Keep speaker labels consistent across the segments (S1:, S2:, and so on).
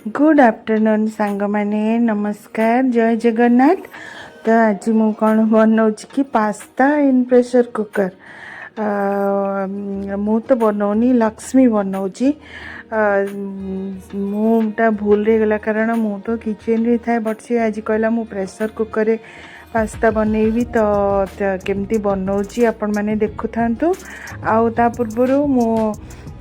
S1: Good afternoon सांग माने नमस्कार जय जगन्नाथ। तो आज मु कौन बनाऊँ कि पास्ता इन प्रेशर कुकर। मु तो बनाऊनी लक्ष्मी बनाऊँ मुटा भूल रे गला कारण मु तो किचन रे था बट से आज कहला मु प्रेशर कुकर रे पास्ता बनैबी तो केमती बनाऊँ आपण मैंने देखु था। आउ ता पूर्व मु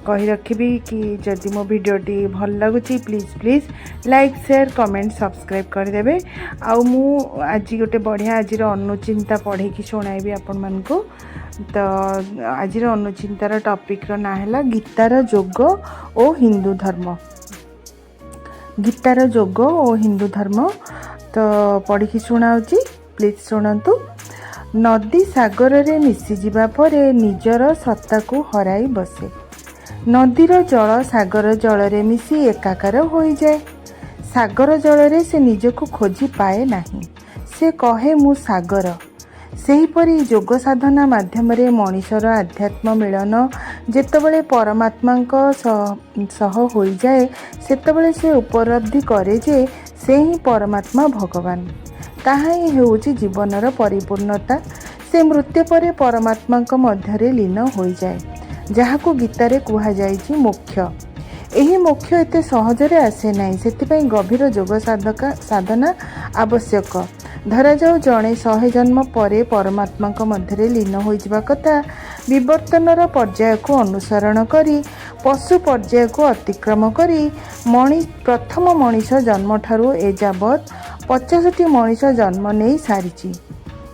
S1: कही रखी कि जदि मो भिडटी भल लगुच please like share comment subscribe करदे। आउ मु आज गोटे बढ़िया आज अनुचिंता पढ़े कि शुणाइबी आपण मानकु। तो आज अनुचिंतार टॉपिक रो ना है गीतार जोग और हिंदू धर्म। गीतार जोग और हिंदू धर्म तो पढ़ी कि शुणाउची प्लीज शुणतु। नदी सागर रे मिसी जिबा परे निजर सत्ता को हराई बसे। नदीर जल सागर जल रे मिसी एकाकार हो जाए। सागर जल रे से निजको खोजी पाए नहीं, से कहे मु सागर। सेहीपरि जोग साधना माध्यम रे मनीषर आध्यात्म मिलन जेतबेले परमात्मा सह हो जाए सेतबेले से उपलब्धि करे जे से ही परमात्मा भगवान। ताहा ही हेउची जीवनर परिपूर्णता। से मृत्यु परे परमात्मा मध्यरे लीन हो जाए, जहाको गीतारे कुहा जाइछि मोक्ष। एही मोक्ष एते सहजरे आसे नाही, सेतिपई गभीर जोग साधना आवश्यक। धरा जाऊ जणे 100 जन्म परे परमात्मा मध्यरे लीन हो जिबा कथा विवर्तनर पर्याय को अनुसरण करी पशु पर्याय को अतिक्रम करी प्रथम मनीष जन्म ठारू ए जाबत 85 मनीष जन्म नहीं सारिछि।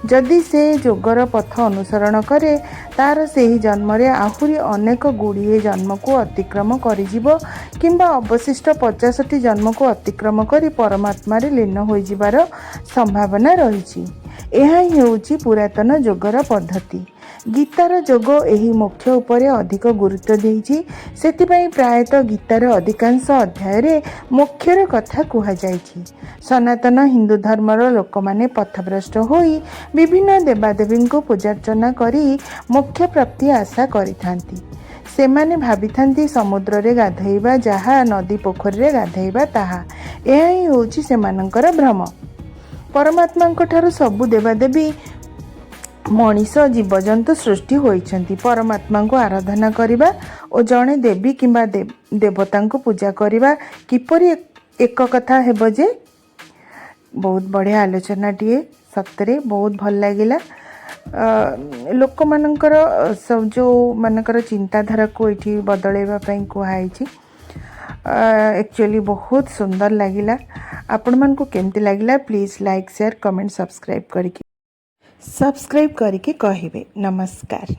S1: जदि से जोगर पथ अनुसरण करे तार सेही जन्म रे आहुरी अनेक गुड़िए जन्म को अतिक्रम करिजिबो किंबा अवशिष्ट 85 जन्म को अतिक्रम करी परमात्मा रे लीन हो जिबार संभावना रहिछि। एहा ही हेउछि पुरातन जोगर पद्धति। गीतार जोग एही मोक्ष उपरे अधिक गुरुत्व देइछि। सेतिपई प्रायतः गीतार अधिकांश अध्याय रे मोक्षर कथा कुहा जाइछि। सनातन हिंदू धर्मर लोक माने पथभ्रष्ट होई विभिन्न देवादेवी को पूजार्चना करी मोक्ष प्राप्ति आशा करिथांती। सेमाने भाबिथांती समुद्र रे गाधैबा जहा नदी पोखरी रे गाधैबा ताहा। एहा ही होछि सेमानंकर भ्रम। परमात्मा ठारू सबु देवादेवी मनीष जीवजंतु सृष्टि होइछंती। परमात्मा को आराधना करिबा और जड़े देवी किंबा देवता को पूजा करिबा किपरि एक कथा हेबो जे बहुत बढ़िया आलोचना टीए सतरे बहुत भल लागिला। लोक मानकर सब जो मानकर चिंताधारा को एठी बदलेबा पई कुहाई छी। एक्चुअली बहुत सुंदर लागिला। आपण मन को केमती लागिला please like share comment subscribe करके कहिबे। नमस्कार।